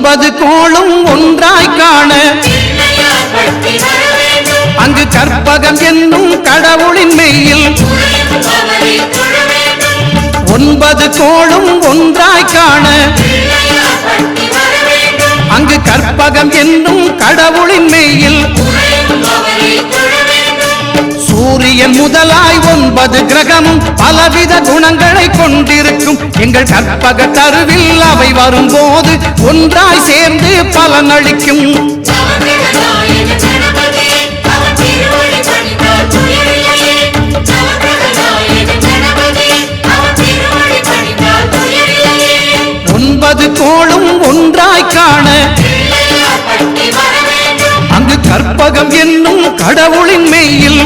ஒன்பது கோளும் ஒன்றாய் காண அங்கு கற்பகம் என்னும் கடவுளின் மெய்யில் ஒன்பது கோளும் ஒன்றாய் காண அங்கு கற்பகம் என்னும் கடவுளின் மெய்யில் சூரியன் முதலாய் ஒன்பது கிரகமும் பலவித குணங்களை கொண்டிருக்கும் எங்கள் கற்பக தருவில் அவை வரும்போது ஒன்றாய் சேர்ந்து பலனளிக்கும். ஒன்பது கோளும் ஒன்றாய் காண அங்கு கற்பகம் என்னும் கடவுளின் மெய்யில்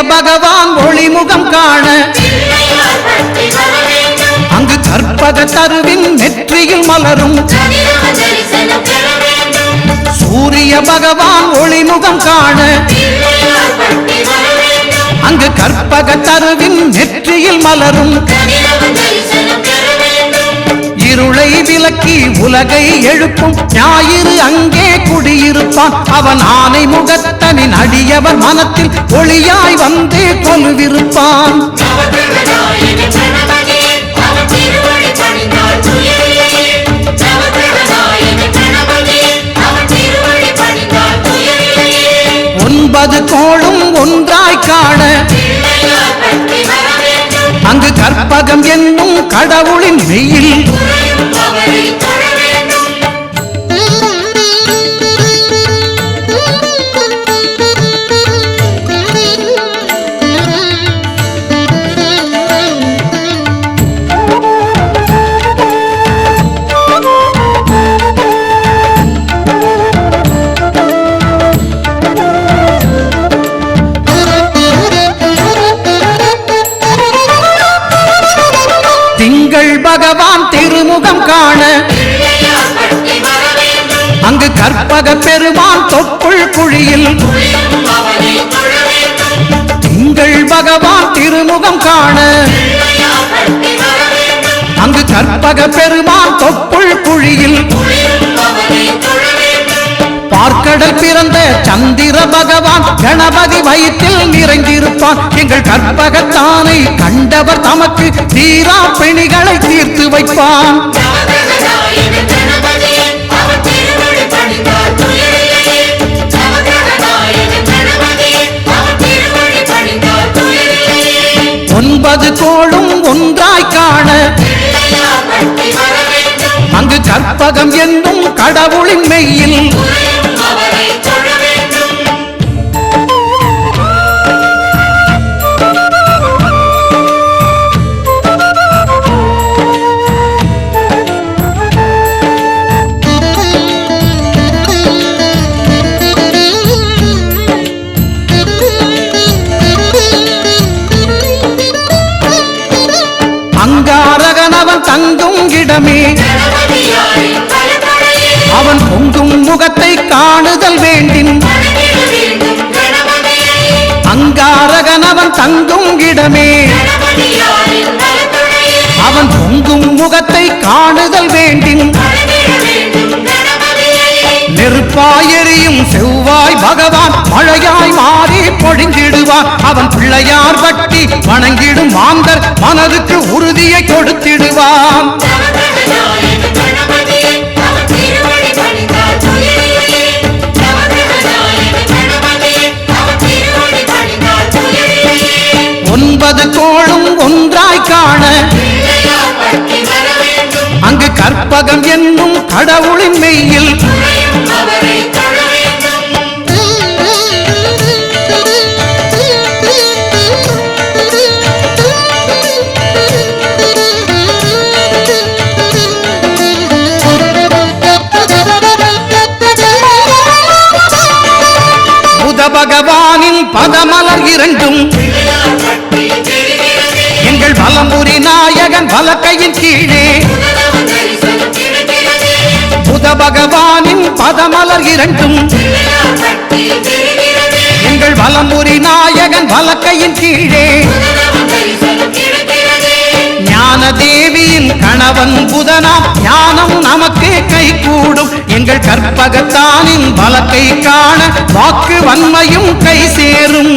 பகவான் ஒளிமுகம் காண அங்கு கற்பக தருவின் நெற்றியில் மலரும் சூரிய பகவான் ஒளிமுகம் காண அங்கு கற்பக தருவின் நெற்றியில் மலரும் இருளை விலக்கி உலகை எழுப்பும் ஞாயிறு அங்கே குடியிருப்பான் அவன் ஆனை முகத்தனின் அடியவன் மனத்தில் ஒளியாய் வந்து கொலுவிருப்பான். ஒன்பது கோளும் ஒன்றாய் காண அங்கு கற்பகம் என்னும் கடவுளின் மெய்யில் பகவான் திருமுகம் காண அங்கு கற்பக பெருமான் தொப்புள் குழியில் திங்கள் பகவான் திருமுகம் காண அங்கு கற்பக பெருமான் தொப்புள் குழியில் பார்க்கடல் பிறந்த சந்திர பகவான் கணபதி வயிற்றில் நிறைந்திருப்பான் எங்கள் கற்பகத்தானை கண்டவர் தமக்கு தீரா பிணிகளை தீர்த்து வைப்பான். ஒன்பது கோளும் ஒன்றாய் காண அங்கு கற்பகம் என்னும் கடவுளின் மெய்யில் அங்காரகனவன் தங்கும் இடமே அவன் பொங்கும் முகத்தை காணுதல் வேண்டின் அங்காரகனவன் தங்கும் இடமே அவன் பொங்கும் முகத்தை காணுதல் வேண்டின் நெருப்பாய் எரியும் செவ்வாய் பகவான் மழையாய் மாறி பொழிந்திடுவான் அவன் பிள்ளையார் பட்டி வணங்கிடும் மாந்தர் மனதுக்கு உறுதியை கொடுத்திடுவான். ஒன்பது கோளும் ஒன்றாய் காண அங்கு கற்பகம் என்னும் கடவுளின் மெய்யில் பகவானின் பதமலர் இரண்டும் எங்கள் வலம்புரி நாயகன் வலக்கையின் கீழே புத பகவானின் பதமலர் இரண்டும் எங்கள் வலம்புரி நாயகன் வலக்கையின் கீழே ஞான தேவியின் கணவன் புதனாம் ஞானம் நமக்கு கை கூடும் எங்கள் கற்பகத்தானின் வலக்கை காண வாக்கு வன்மையும் கை சேரும்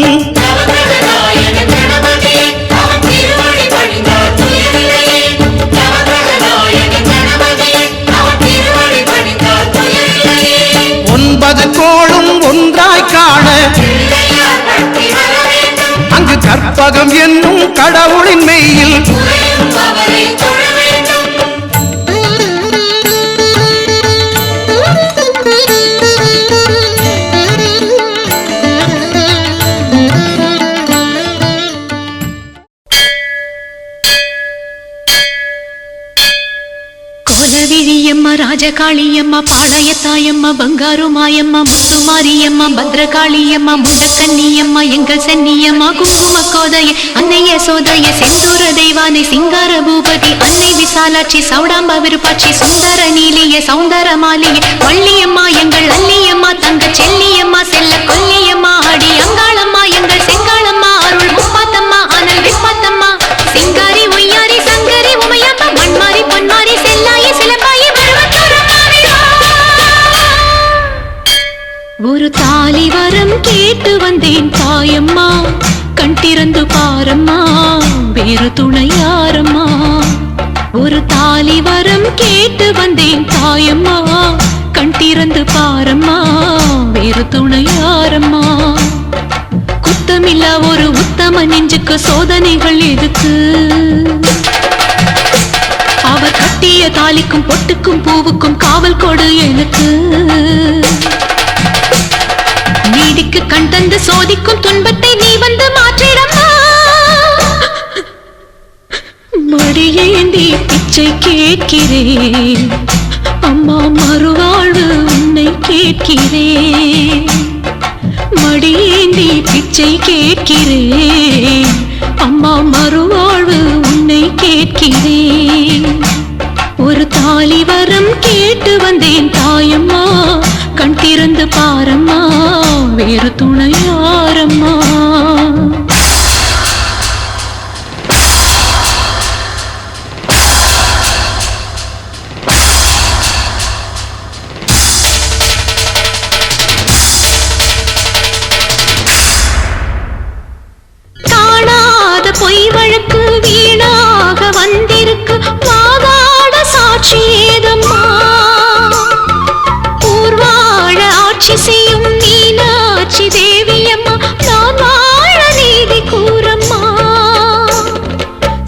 ஒன்பது கோளும் ஒன்றாய் காண அங்கு கற்பகம் என்னும் கடவுளின் மெய்யில் கோலவிழியம்மா ராஜகாளியம்மா பாளையத்தாயம்மா பங்காரு மாயம்மா முத்துமாரியம்மா பத்ரகாளியம்மா முண்டக்கண்ணியம்மா எங்கள் சென்னியம்மா குங்கும கோதைய அன்னைய சோதைய செந்தூர தெய்வானை சிங்கார பூபதி அன்னை விசாலாட்சி சௌடாம்ப விருப்பாட்சி சுந்தர நீலிய சௌந்தர மாலிய வள்ளியம்மா எங்கள் அல்லியம்மா தங்க செல்லியம்மா செல்ல கொல்லியம்மா அடி அங்காளம்மா எங்கள் செங்காளம்மா அருள் முப்பாத்தம்மா அனல் விப்பாத்தம்மா சிங்காரி ஒய்யாரி சங்கரி உமையம்மா மண்மாரி பொன்மாரி செல்லாயி சிலம்பாயி ஒரு தாலி வரம் கேட்டு வந்தேன் தாயம்மா கண் திறந்து பாரம்மா வேறு துணையாரம்மா ஒரு தாலி வரம் கேட்டு வந்தேன் தாயம்மா கண் திறந்து பாரம்மா வேறு துணையாரம்மா குத்தமில்லா ஒரு உத்தம நெஞ்சுக்கு சோதனைகள் எதுக்கு அவர் கட்டிய தாலிக்கும் பொட்டுக்கும் பூவுக்கும் காவல் கொடு எனக்கு நீதிக்கு கண் தந்து சோதிக்கும் துன்பத்தை நீ வந்து மாற்றிடம்மா மடியேந்தி பிச்சை கேட்கிறேன் அம்மா மறுவாழ்வு உன்னை கேட்கிறேன் மடியேந்தி பிச்சை கேட்கிறேன் அம்மா மறுவாழ்வு உன்னை கேட்கிறேன் ஒரு தாலி வரம் கேட்டு வந்தேன் தாயம்மா கண் திறந்து பாரம்மா வேறு துணையாரம்மா காணாத பொய் வழக்கு வீணாக வந்திருக்கு வாதாட சாட்சி ஏதம்மா ஊர்வாழ ஆட்சி செய்யும் மீனாட்சி தேவியம்மா நான் வாழ நீதி கூறம்மா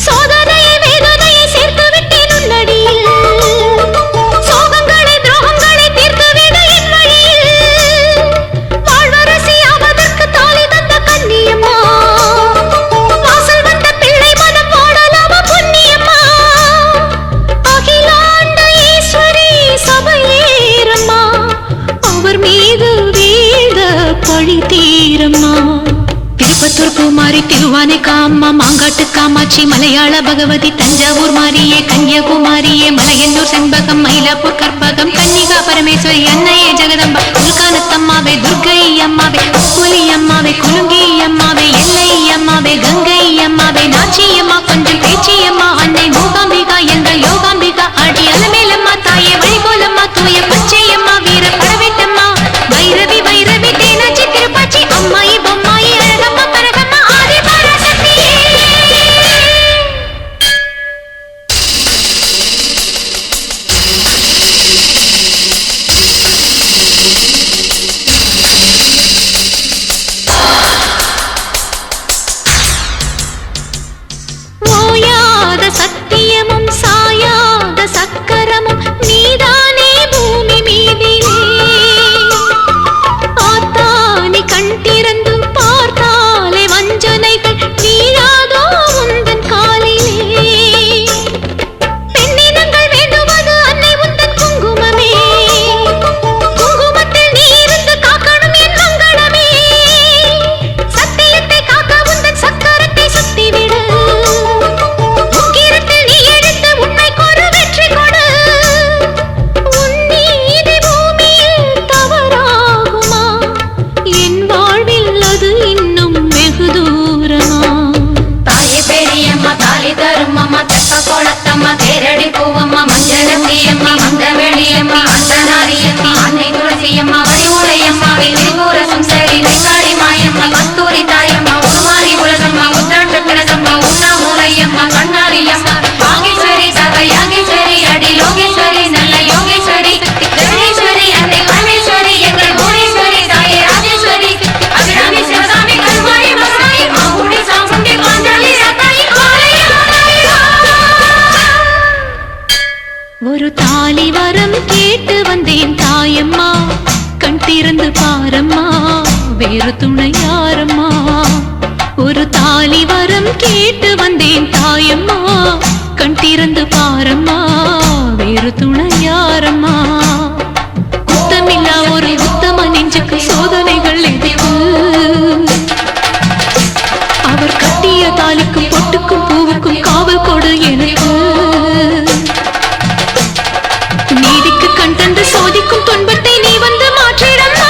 சோதனையை வேதனையை சேர்த்து விட்டேன் உன்னடியில் சோகங்களை துரோகங்களை தீர்த்து விட என் வழியில் வாழ்வரசி ஆவதற்கு தாலி தந்த கண்ணியம்மா வாசல் வந்த பிள்ளை மனம் போடலாமா புண்ணியம்மா அகிலாண்ட ஈஸ்வரி சபையேரம்மா அவர் மீது வீழ்ந்த பழி தீரம்மா திருப்பத்தூர் பூமாரி திருவானை காம்மா மாங்காட்டு காமாட்சி மலையாள பகவதி தஞ்சாவூர் மாரியே கன்னியாகுமாரியே மலையன்னூர் செண்பகம் மயிலாப்பூர் கற்பகம் கன்னிகா பரமேஸ்வரி அன்னையே ஜெகதம்பா உள்கானத்தம்மாவே துர்கை அம்மாவே புலி அம்மாவே குலுங்கி அம்மாவே எல்லை அம்மாவே கங்கை அம்மாவே நாச்சி அம்மா கொஞ்சம் பேச்சி அம்மா அன்னை மூகாம்பிகா எங்கள் யோகாம்பிகா அடி அலமேலம்மா தாயே வழிகோலம்மா தூய பச்சையம்மா வீர பரவேட்டம்மா வைரவி வைரவி தேனாச்சி திருப்பாச்சி அம்மாயி பொம்மாயி அழகம்மா பரகம்மா ஆதி பராசக்தியே ஓயாத சத்தியமும் சாயாத சக்கரமும் நீதானே பூமி மீதிலே ஆத்தானி கண் திறந்து பார்த்தாலே வஞ்சனைகள் நீராதோ உந்தன் காலிலே பெண்ணினங்கள் வேண்டுவது அன்னை உந்தன் குங்குமமே குங்குமத்தில் நீ இருந்து காக்கணும் என் மங்களமே தரும் அம்மா தெப்ப கோலத்தம்மா தேரடி பூவம்மா மஞ்சளத்தியம்மா மந்த வெளியம்மா அந்தனாரியம்மா அன்னை துளசியம்மா வடிவுடையம்மா விரிபூர சுந்தரி வெங்காளி மாயம்மா கஸ்தூரி தாயம்மா உருமாறி உலகம்மா உத்தாட்டு கிடசம்மா உண்ணாமூலையம்மா கண்ணாரியம்மா வாகேஸ்வரி சக யாகேஸ்வரி அடி லோகேஸ்வரி நல்ல யோகேஸ்வரி ஜெகேஸ்வரி அன்னை காமேஸ்வரி எங்கள் புவனேஸ்வரி தாயே ராஜேஸ்வரி அபிராமி சிவகாமி கருமாரி மகனாயி மாமுடி சாமுண்டி பாஞ்சாலி ரத்தாயி ஒரு தாலி வரம் கேட்டு வந்தேன் தாயம்மா கண் திறந்து பாரம்மா வேறு துணை யாரம்மா ஒரு தாலி வரம் கேட்டு வந்தேன் தாயம்மா கண் திறந்து பாரம்மா வேறு துணை யாரம்மா குத்தமில்லா ஒரு உத்தம நெஞ்சுக்கு சோதனைகள் எதுக்கு அவர் கட்டிய தாலிக்கும் பொட்டுக்கும் பூவுக்கும் காவல் கொடு எனக்கு நீதிக்கு கண் தந்து சோதிக்கும் துன்பத்தை நீ வந்து மாற்றிடம்மா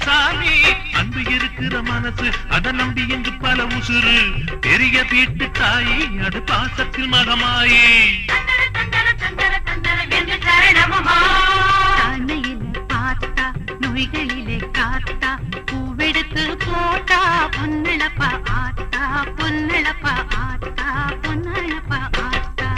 சாமி அன்பு இருக்கிற மனசு அத நம்பி எங்கு பல உசுறு பெரிய வீட்டு தாயி அது பாசத்தில் மகமாயி பார்த்தா நோய்களிலே காத்தா பூவெடுத்து போட்டா பொன்னளப்பா ஆத்தா பொன்னளப்பா ஆத்தா பொன்னளப்பா ஆத்தா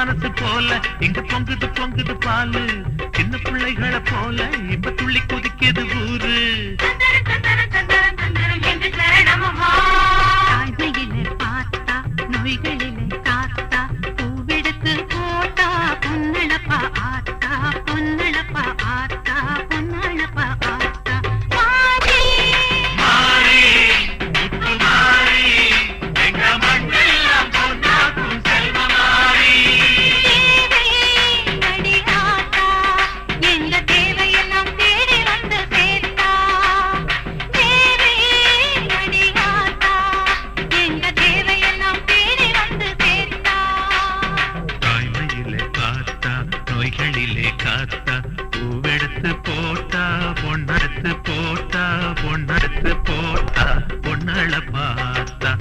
மனசு போல இங்க பொங்குது பொங்குது பாலு சின்ன பிள்ளைகளை போல இப்ப துள்ளி கொதிக்கிறது ஊரு பார்த்தா நோய்களிலே காத்தா பூவெடுத்து போட்டா பொன்னளப்பா ஆத்தா பொன்னளப்பா ஆத்தா பொன்னளப்பா ஆத்தா காத்தா பூவெடுத்து போட்டா பொன்னெடுத்து போட்டா பொன்னெடுத்து போட்டா பொன்னள பார்த்தா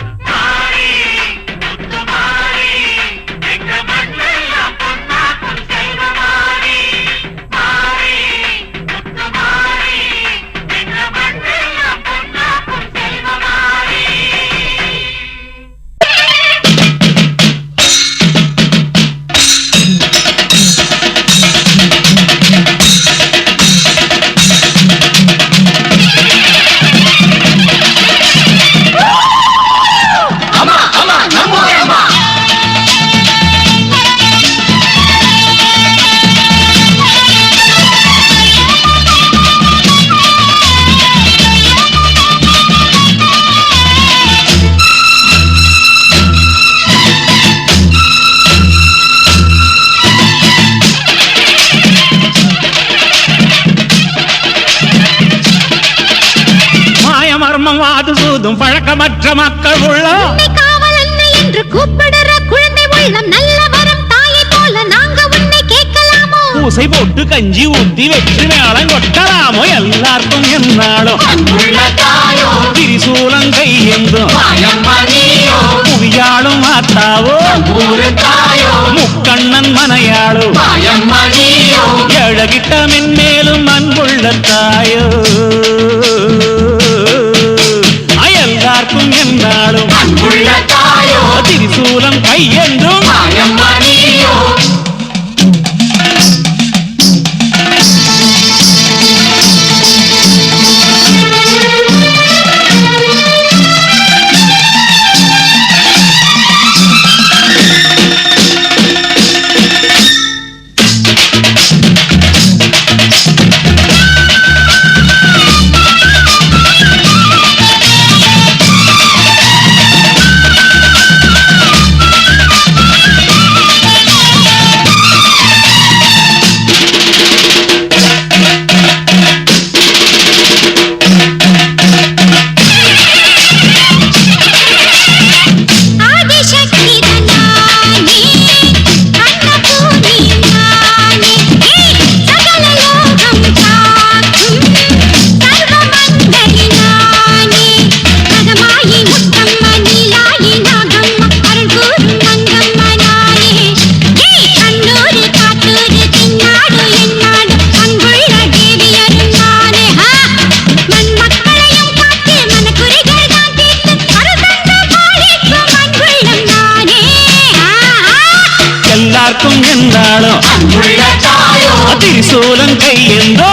பழக்கமற்ற மக்கள் உள்ளம் என்று கூப்பிடுற குழந்தை உள்ளம் நல்ல வரம் தாயை போல நாங்க உன்னை கேட்கலாமோ பூசை போட்டு கஞ்சி ஊத்தி வெற்றி மேளம் கொட்டலாமோ எல்லாருக்கும் என்னாலும் திரிசூலம் கையெந்தும் புவியாளும் மாத்தாவோ முக்கண்ணன் மனையாளோ ஏழகிட்ட மென்மேலும் அன்புள்ள தாயோ எல்லாருக்கும் என்னாலும் திரிசூலம் கையென்றும் என்னாலும் திரிசூலம் கையெந்தோ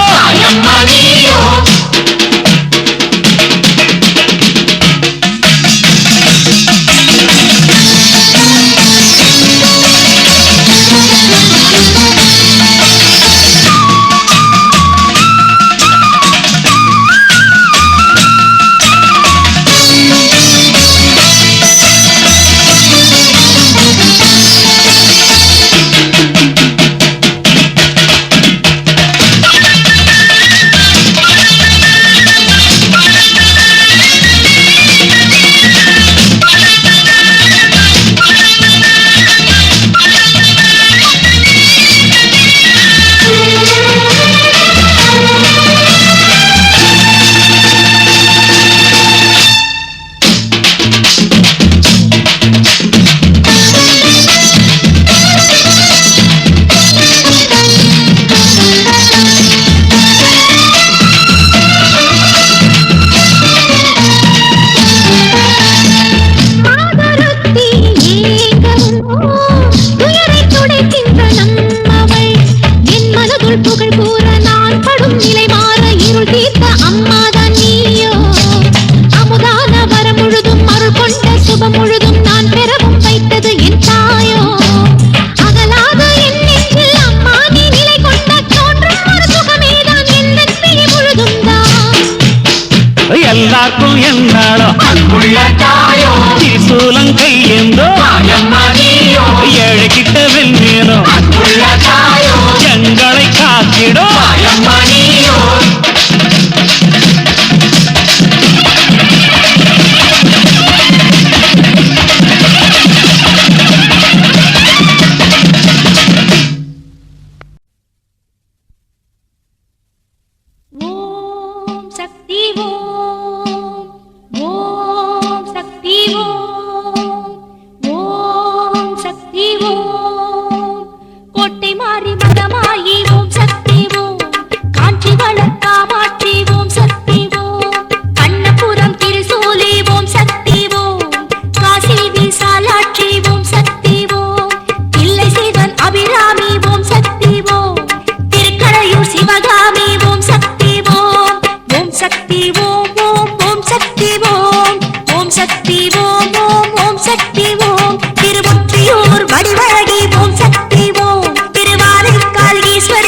எல்லாருக்கும் என்னாலும் திரிசூலம் கையேந்தோ ஏழை கிட்ட வெல்வேனும் எங்களை காத்திடும் திருவொற்றியூர் வடிவழகி ஓம் சக்தி ஓம் திருவானைக்கால் ஈஸ்வர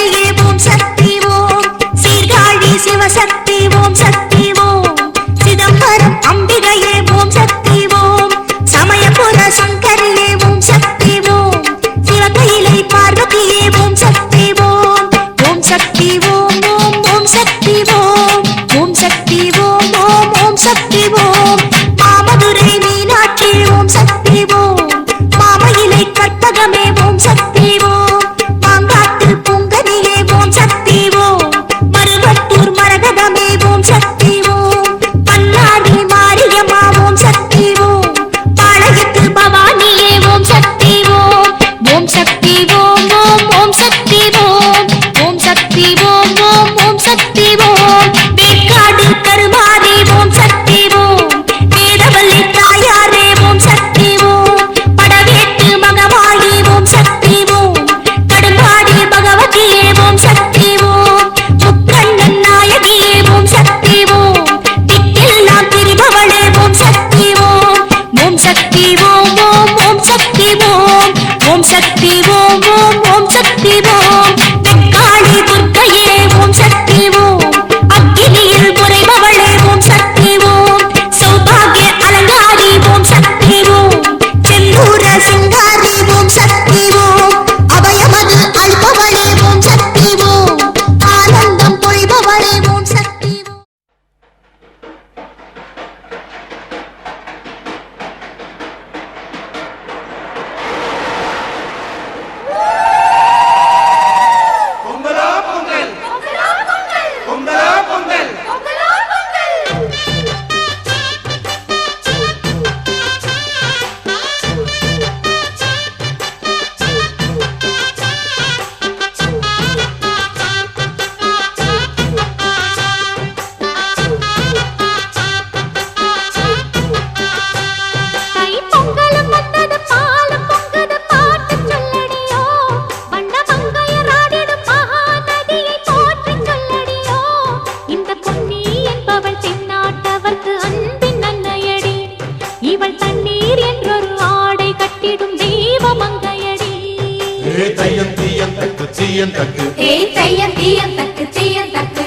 தீயந்தக்கு ஹே தையம் தீயம் தக்கு தீயம் தக்கு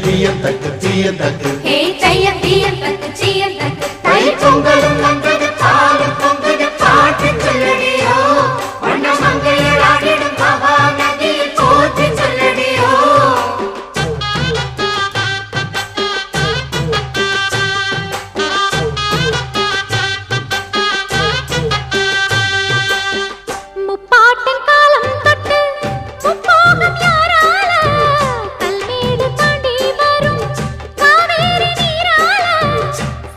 தீயந்தக்கு தீயந்தக்கு ஹே தையம் தீயம் தக்கு தீயம் தக்கு தை பொங்கலும் வந்தது பாலும் பொங்குது பாட்டு சொல்லடியோ வண்ண மங்கையர் ஆடிடும் மகா நதியில் போற்றி சொல்லடியோ முப்பாட்டின் காலம் தொட்டு முப்போகம் யாரால கல்மேடு தாண்டி வரும் காவேரி நீரால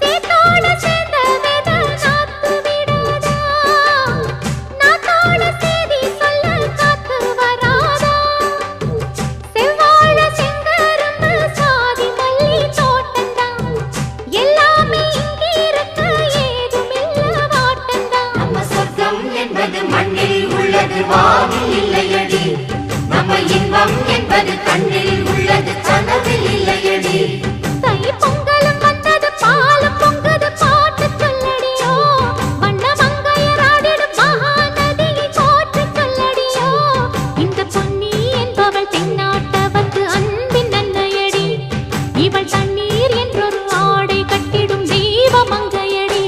சேத்தோட சேர்ந்த வேத நாத்து விடாதா நாத்தோட சேதி சொல்ல காத்து வராதா செவ்வாழ செங்கரும்பு சாதி மல்லி தோட்டந்தான் எல்லாமே இங்கிருக்க ஏதுமில்ல வாட்டந்தான் நம்ம சொர்க்கம் என்பது மண்ணில் உள்ளது வானில் இல்லையடி நம்ம இன்பம் என்பது கண்ணில் உள்ளது கனவில் இல்லையடி தை பொங்கலும் வந்தது பாலும் பொங்குது பாட்டு சொல்லடியோ வண்ண மங்கையர் ஆடிடும் மகா நதியை போற்றி சொல்லடியோ இந்த பொன்னி என்பவள் தென்னாட்டவர்க்கு அன்பின் நன்மையடி இவள் தண்ணீர் என்றொரு ஆடை கட்டிடும் தெய்வ மங்கையடி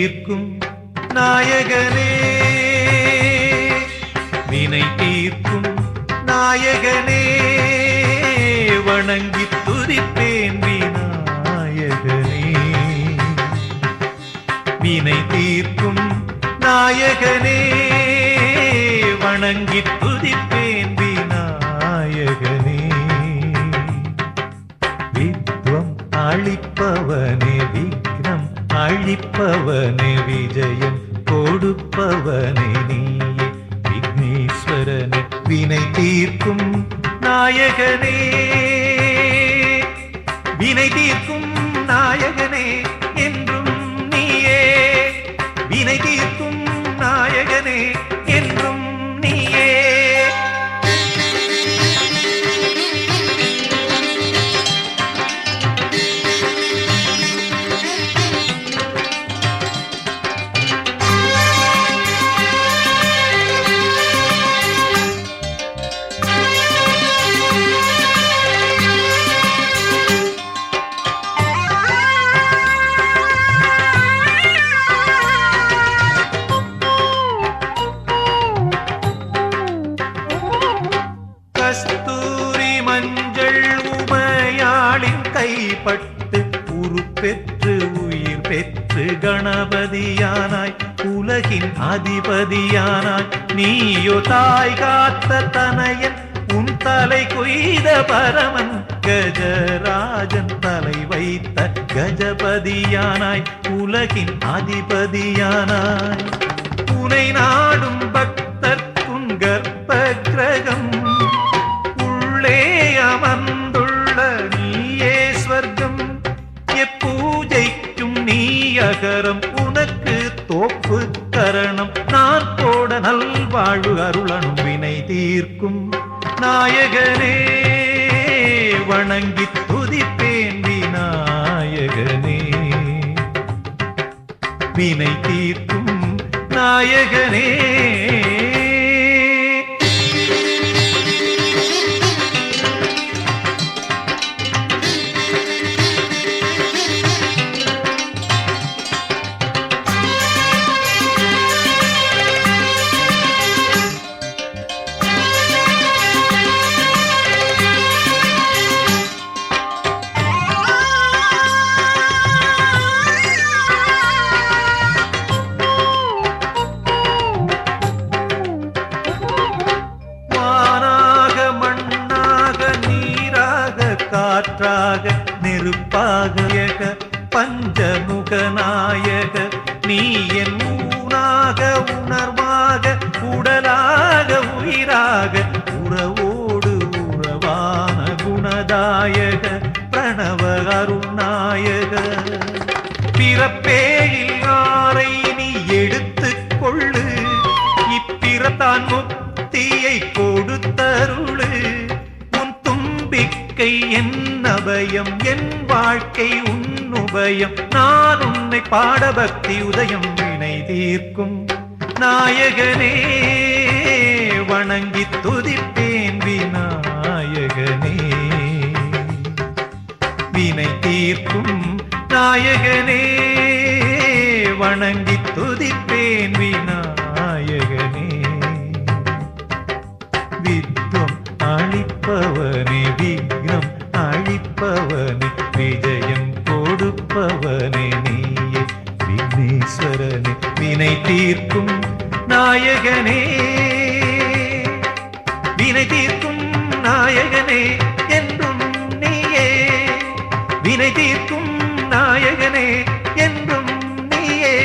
தீர்க்கும் நாயகனே, வினை தீர்க்கும் நாயகனே, வணங்கி துதிப்பேன் விநாயகனே. வினை தீர்க்கும் நாயகனே, வணங்கி துதிப்பேன் விநாயகனே. வித்வம் அளிப்பவனே, விக்னம் அழிப்பவனே, விஜயம் கொடுப்பவனே நீயே விக்னேஸ்வரனே. வினை தீர்க்கும் நாயகனே, வினை தீர்க்கும் நாயகனே என்றும் நீயே. வினை தீர்க்கும் நாயகனே என்றும் நீயே. கஸ்தூரி மஞ்சள் உமையாளின் கைப்பட்டு உருப்பெற்று உயிர் பெற்று கணபதியானாய், உலகின் அதிபதியானாய். நீயோ தாய் காத்த தனையன், உன் தலை கொய்த பரமன், கஜராஜன் தலை வைத்த கஜபதியானாய், உலகின் அதிபதியானாய். உனை நாடும் பக்தர்க்குன் கர்ப்ப கிரகம், உள்ளே அமர்ந்துள்ள நீயே ஸ்வர்க்கம். எப்பூஜைக்கும் நீ அகரம், உனக்கு தோப்பு கரணம். நான் போட நல்வாழ்வு அருளனும் வினை தீர்க்கும் நாயகனே, வணங்கி துதிப்பேன் விநாயகனே. வினை தீர்க்கும் நாயகனே. காற்றாக நெருப்பாக பஞ்சமுகநாயக, நீ என் ஊனாக உணர்வாக உடலாக உயிராக, உறவோடு உறவான குணதாயக பிரணவ அருணாயக. பிறப்பேயில் ஆரை நீ எடுத்துக் கொள்ளு, இப்பிறத்தான் முக்தியை கொடுத்தருளு. என் அபயம் என் வாழ்க்கை உன்னுபயம், நான் உன்னை பாட பக்தி உதயம். வினை தீர்க்கும் நாயகனே, வணங்கி துதிப்பேன் விநாயகனே. வினை தீர்க்கும் நாயகனே, வணங்கி துதிப்பேன் விநாயகனே. வித்வம் அளிப்பவனே, விக்னம் அழிப்பவனே, விஜயம் கொடுப்பவனே நீயே விக்னேஸ்வரனே. வினை தீர்க்கும் நாயகனே, வினை தீர்க்கும் நாயகனே என்றும் நீயே. வினை தீர்க்கும் நாயகனே என்றும் நீயே.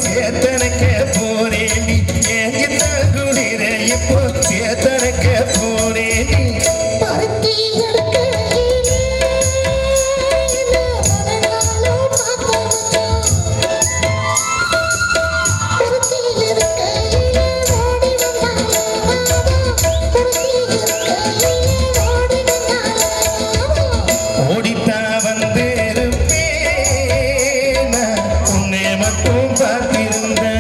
சேத்தனைக்க போறேன் நீ ஏங்கிட்ட குளிர இப்போ சேத்தனைக்க போறேன் நீ ஓடித்தா வந்திருப்பேன் உன்னை மட்டும் பார்த்திருந்தேன்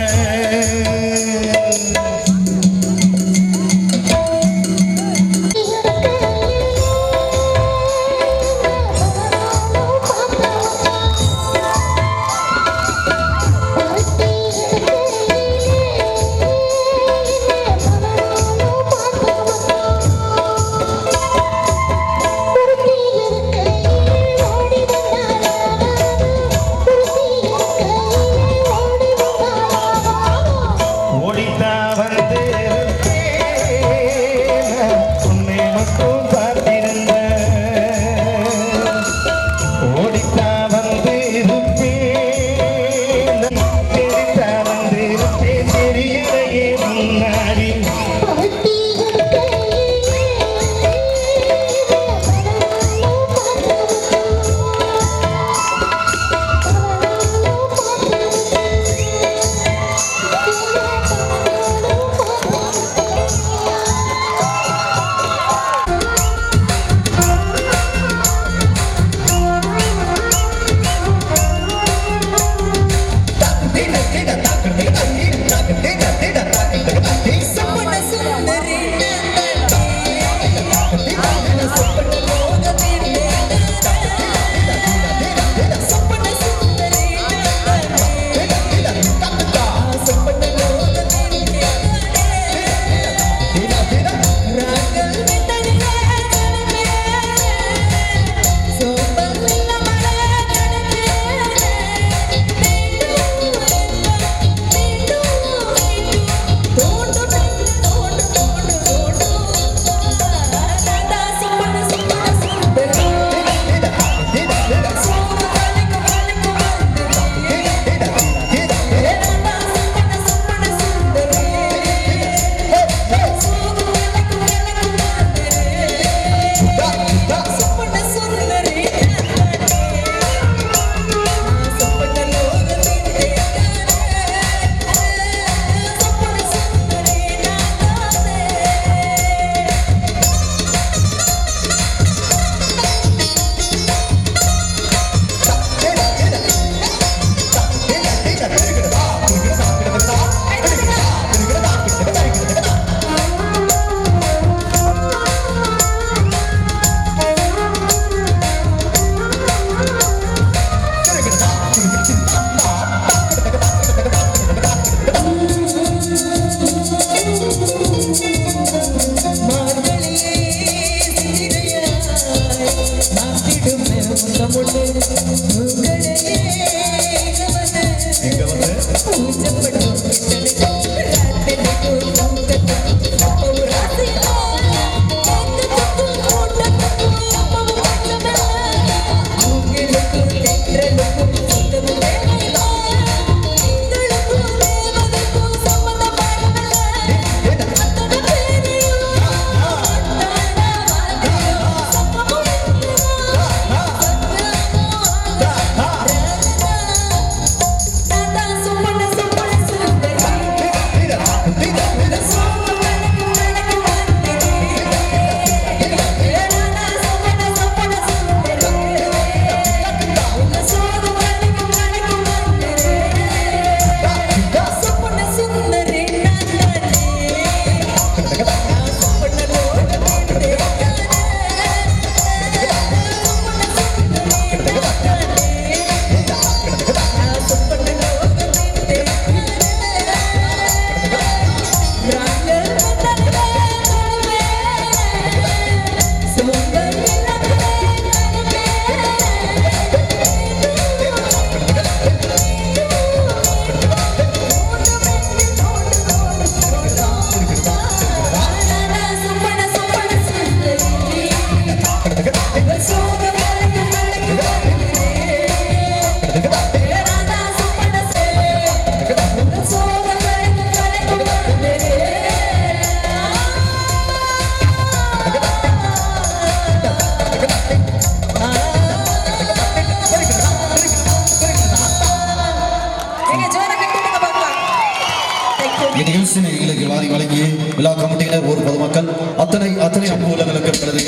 இந்நிகழ்ச்சியை எங்களுக்கு வாரி வழங்கிய விழா கமிட்டியினர் ஒரு பொதுமக்கள் அத்தனை அன்பு உள்ளங்களுக்கு இருக்கிறது.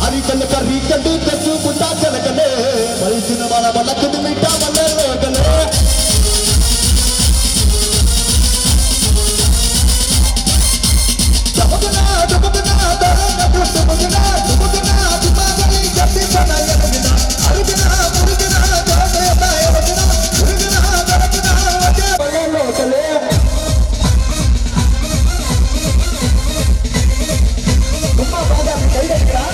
அரிக்கல்ல கறி கண்டு கட்டு புட்டா கலக்கலே பல்சின மல வலக்குது மீட்டா மல்லோகலே தபகனா தரங்க தபகனா தபகனா திமாகலி ஜத்தி பனாயனா அருகனா முருகனா தாயனா யவகனா முருகனா தரங்கனா வஜே மல்லோகலே கும்மா பாதா கைடா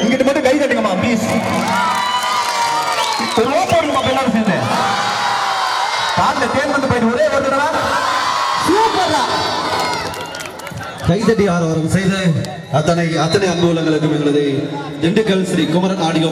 இங்கிட்டு மட்டும் கை தட்டுங்கம்மா ப்ளீஸ். போடுங்கம்மா எல்லாரும் சேர்ந்து காலைல தேன் வந்து போயிட்டு ஒரே ஒரு தடவை சூப்பரா கைதட்டி ஆரவாரம் செய்த அத்தனை அன்பு உள்ளங்களுக்கும் எங்களது திண்டுக்கல் ஸ்ரீ குமரன் ஆடியோ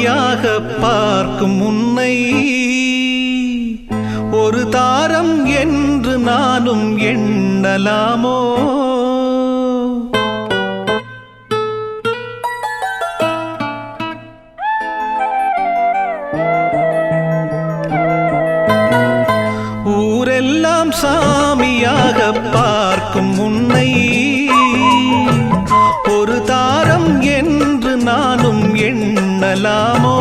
சாமியாக பார்க்கும் உன்னை ஒரு தாரம் என்று நானும் எண்ணலாமோ? ஊரெல்லாம் சாமியாக பார்க்கும் உன்னை ஒரு தாரம் என்று நானும் எண்ணலாமோ?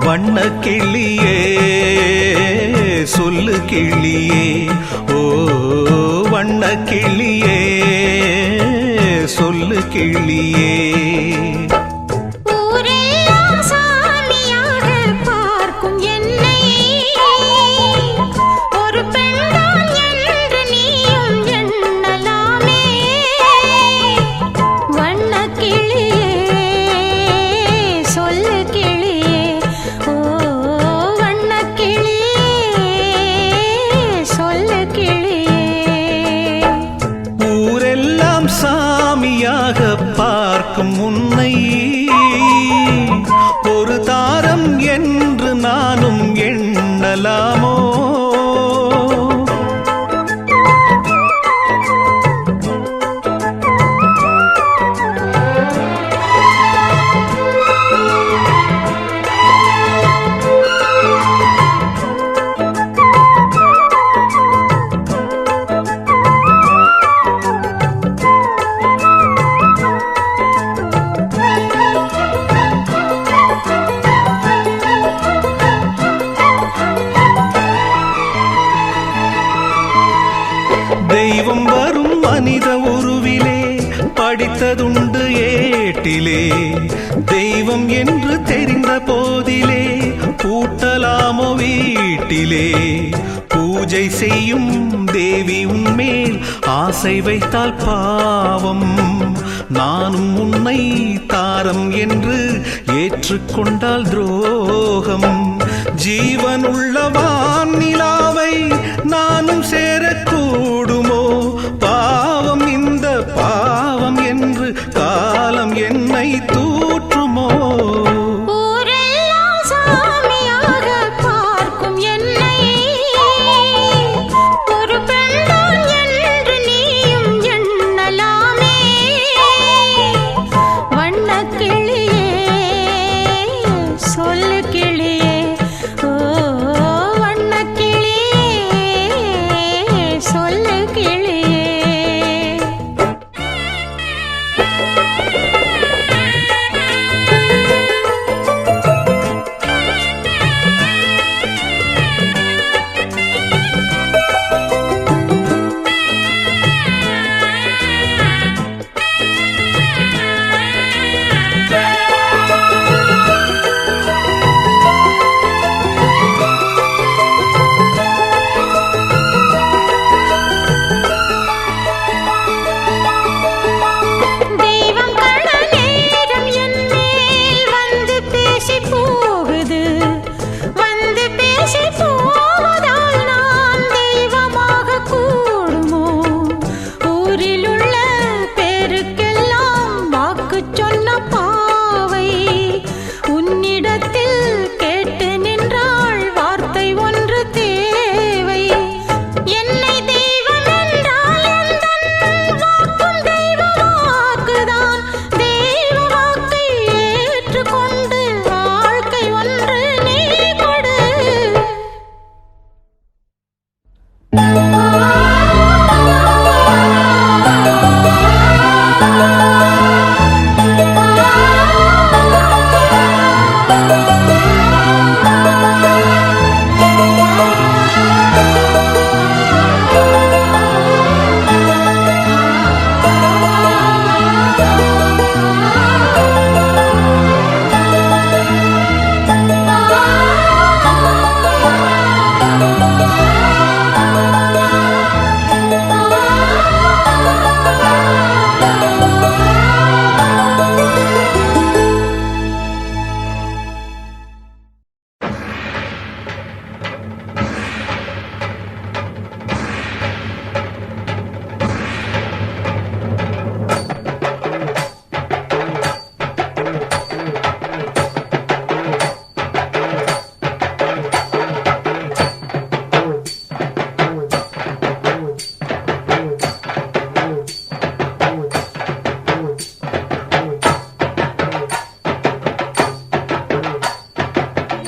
வண்ண கிளியே சொல்லு கிளியே, ஓ வண்ண கிளியே சொல்லு கிளியே. சாமியாக பார்க்கும் உன்னை ஒரு தாரம் என்று நானும் எண்ணலாமோ? தெய்வம் வரும் மனித உருவிலே படித்ததுண்டு ஏட்டிலே, தெய்வம் என்று தெரிந்த போதிலே பூட்டலாமோ வீட்டிலே? பூஜை செய்யும் தேவி உன்மேல் ஆசை வைத்தால் பாவம், நானும் உன்னை தாரம் என்று ஏற்றுக்கொண்டால் துரோகம். ஜீவனுள்ள வானிலாவை நானும் சேரக்கூடுமோ? பாவம் இந்த பாவம் என்று காலம் என்னை தூற்றுமோ? சொல்லு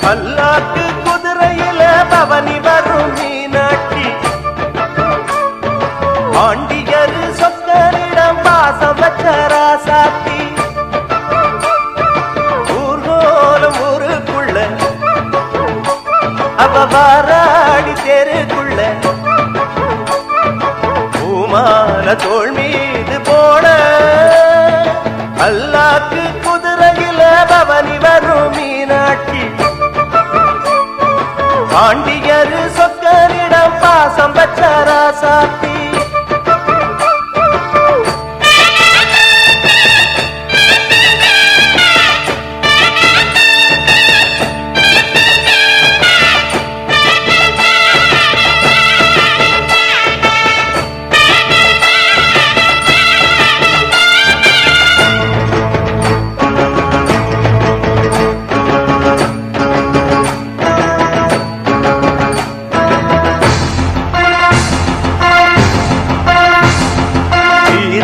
பல்லாக்கு குதிரையில பவனி வரும் மீனாட்சி பாண்டியர் சொக்கரிடம் பாசம் வச்ச ராசாத்தி ஊர்கோலம் ஊருக்குள்ள அவ வாராடி தெருக்குள்ள பூமால தோள் மீது போட பல்லாக்கு குதிரையில பவனி வரும் மீனாட்சி பாண்டியர் சொக்கரிடம் பாசம் வச்ச ராசாத்தி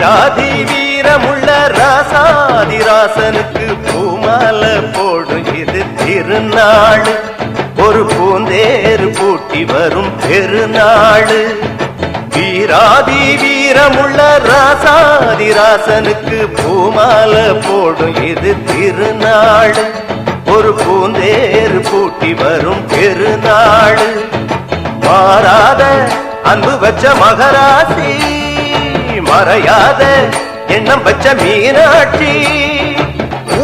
ராதி வீரமுள்ள ராசாதிராசனுக்கு பூமால போடும் இது திருநாள் ஒரு பூந்தேறு பூட்டி வரும் பெருநாள் வீராதி வீரமுள்ள ராசாதிராசனுக்கு பூமால போடும் இது திருநாள் ஒரு பூந்தேறு பூட்டி வரும் பெருநாள் மாறாத அன்பு வச்ச மகராசி மறையாத எண்ணம் வச்ச மீனாட்சி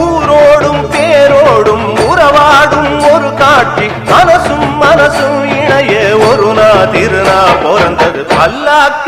ஊரோடும் பேரோடும் உறவாடும் ஒரு காட்சி மனசும் மனசும் இணைய ஒரு திருநா பிறந்தது பல்லாக்கு